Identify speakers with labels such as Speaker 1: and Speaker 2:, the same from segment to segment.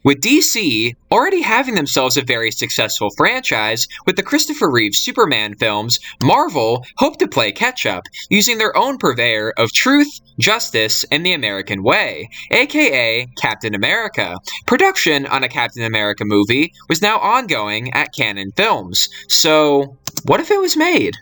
Speaker 1: With DC already having themselves a very successful franchise with the Christopher Reeve Superman films, Marvel hoped to play catch-up, using their own purveyor of truth, justice, and the American way, aka Captain America. Production on a Captain America movie was now ongoing at Canon Films, so what if it was made?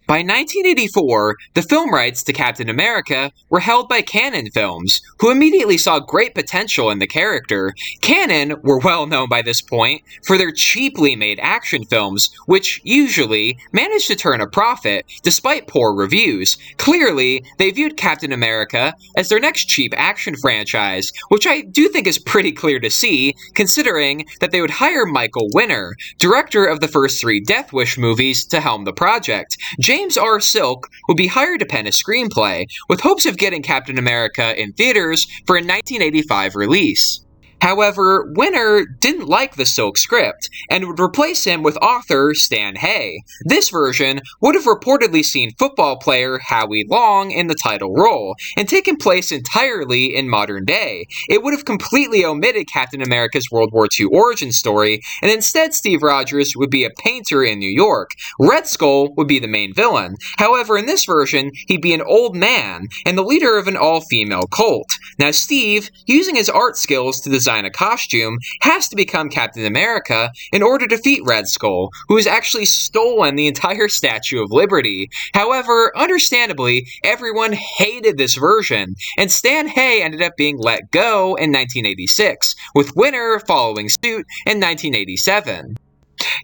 Speaker 1: By 1984, the film rights to Captain America were held by Canon Films, who immediately saw great potential in the character. Canon were well known by this point for their cheaply made action films, which usually managed to turn a profit despite poor reviews. Clearly, they viewed Captain America as their next cheap action franchise, which I do think is pretty clear to see, considering that they would hire Michael Winner, director of the first 3 Death Wish movies, to helm the project. James R. Silk would be hired to pen a screenplay, with hopes of getting Captain America in theaters for a 1985 release. However, Winner didn't like the Silk script, and would replace him with author Stan Hay. This version would have reportedly seen football player Howie Long in the title role, and taken place entirely in modern day. It would have completely omitted Captain America's World War II origin story, and instead Steve Rogers would be a painter in New York. Red Skull would be the main villain. However, in this version, he'd be an old man, and the leader of an all-female cult. Now Steve, using his art skills to design a costume, has to become Captain America in order to defeat Red Skull, who has actually stolen the entire Statue of Liberty. However, understandably, everyone hated this version, and Stan Hay ended up being let go in 1986, with Winner following suit in 1987.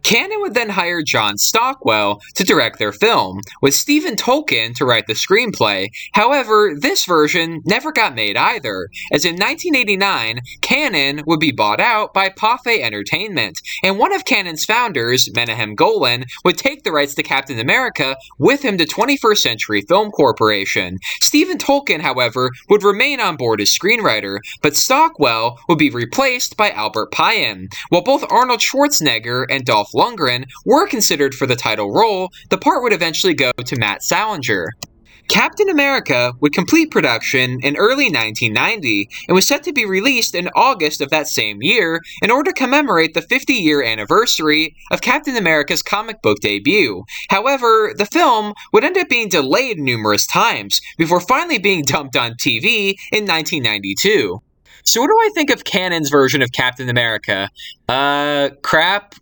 Speaker 1: Canon would then hire John Stockwell to direct their film, with Stephen Tolkien to write the screenplay. However, this version never got made either, as in 1989, Canon would be bought out by Pathé Entertainment, and one of Canon's founders, Menahem Golan, would take the rights to Captain America with him to 21st Century Film Corporation. Stephen Tolkien, however, would remain on board as screenwriter, but Stockwell would be replaced by Albert Payen. While both Arnold Schwarzenegger and Dolph Lundgren were considered for the title role, the part would eventually go to Matt Salinger. Captain America would complete production in early 1990 and was set to be released in August of that same year in order to commemorate the 50-year anniversary of Captain America's comic book debut. However, the film would end up being delayed numerous times before finally being dumped on TV in 1992. So what do I think of Canon's version of Captain America? Crap,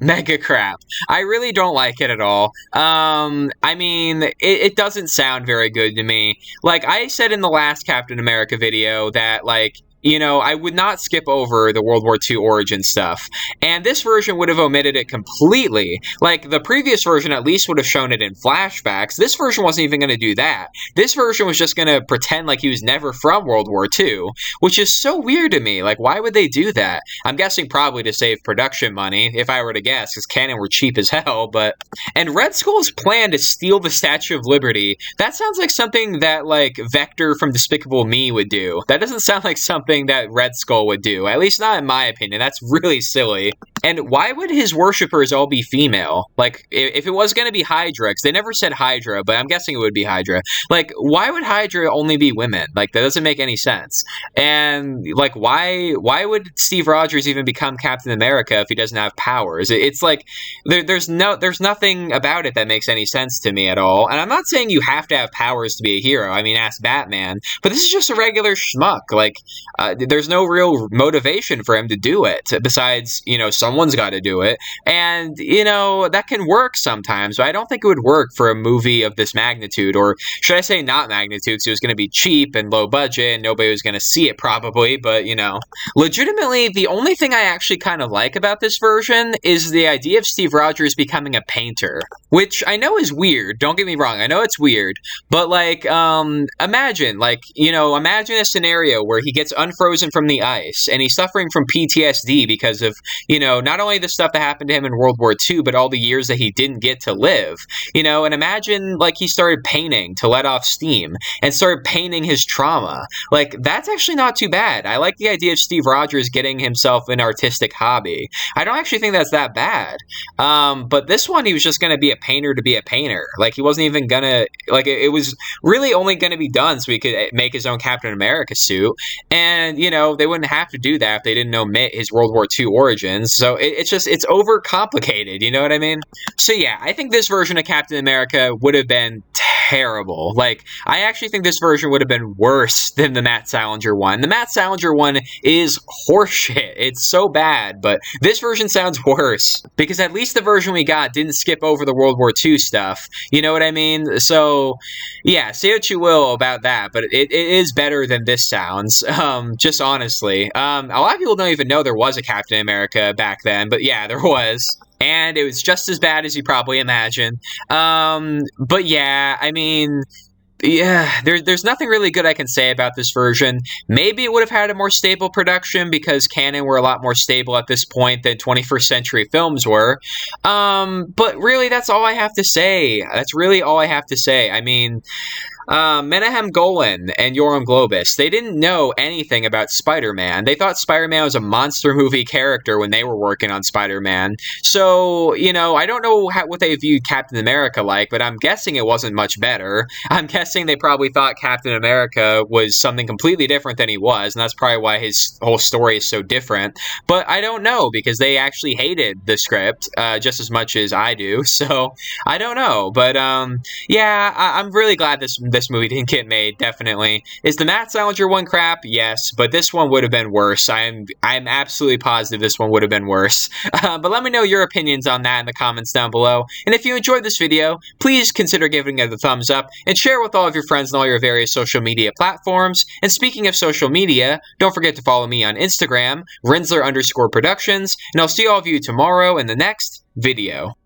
Speaker 1: mega crap. I really don't like it at all. I mean, it doesn't sound very good to me. Like, I said in the last Captain America video that, like, you know, I would not skip over the World War II origin stuff. And this version would have omitted it completely. Like, the previous version at least would have shown it in flashbacks. This version wasn't even going to do that. This version was just going to pretend like he was never from World War II, which is so weird to me. Like, why would they do that? I'm guessing probably to save production money, if I were to guess, because Canon were cheap as hell, but... And Red Skull's plan to steal the Statue of Liberty, that sounds like something that, like, Vector from Despicable Me would do. That doesn't sound like something that Red Skull would do, at least not in my opinion. That's really silly. And why would his worshippers all be female? Like, if it was going to be Hydra, because they never said Hydra, but I'm guessing it would be Hydra. Like, why would Hydra only be women? Like, that doesn't make any sense. And, like, why would Steve Rogers even become Captain America if he doesn't have powers? It's like, there's nothing about it that makes any sense to me at all. And I'm not saying you have to have powers to be a hero. I mean, ask Batman. But this is just a regular schmuck. Like, There's no real motivation for him to do it, besides, someone's got to do it. And, that can work sometimes, but I don't think it would work for a movie of this magnitude, or should I say not magnitude, because it was going to be cheap and low budget, and nobody was going to see it probably, but, legitimately, the only thing I actually kind of like about this version is the idea of Steve Rogers becoming a painter, which I know is weird, don't get me wrong, I know it's weird, but, imagine, imagine a scenario where he gets unfrozen from the ice, and he's suffering from PTSD because of, not only the stuff that happened to him in World War II, but all the years that he didn't get to live, and imagine, he started painting to let off steam, and started painting his trauma. That's actually not too bad. I like the idea of Steve Rogers getting himself an artistic hobby. I don't actually think that's that bad. But this one, he was just going to be a painter to be a painter. He wasn't even going to, it was really only going to be done so he could make his own Captain America suit. And, they wouldn't have to do that if they didn't omit his World War II origins. So it's overcomplicated, you know what I mean? So yeah, I think this version of Captain America would have been terrible. I actually think this version would have been worse than the Matt Salinger one. The Matt Salinger one is horseshit. It's so bad, but this version sounds worse, because at least the version we got didn't skip over the World War II stuff. You know what I mean? So, yeah, say what you will about that, but it is better than this sounds, just honestly. A lot of people don't even know there was a Captain America back then, but yeah, there was. And it was just as bad as you probably imagine. But yeah, I mean, yeah, there's nothing really good I can say about this version. Maybe it would have had a more stable production because Canon were a lot more stable at this point than 21st century films were. But really, that's all I have to say. That's really all I have to say. I mean, Menahem Golan and Yoram Globus, they didn't know anything about Spider-Man. They thought Spider-Man was a monster movie character when they were working on Spider-Man. So, I don't know what they viewed Captain America like, but I'm guessing it wasn't much better. I'm guessing they probably thought Captain America was something completely different than he was, and that's probably why his whole story is so different. But I don't know, because they actually hated the script just as much as I do, so I don't know. But, yeah, I'm really glad this movie didn't get made, definitely. Is the Matt Salinger one crap? Yes, but this one would have been worse. I'm absolutely positive this one would have been worse. But let me know your opinions on that in the comments down below. And if you enjoyed this video, please consider giving it a thumbs up and share with all of your friends on all your various social media platforms. And speaking of social media, don't forget to follow me on Instagram, Rinzler_Productions, and I'll see all of you tomorrow in the next video.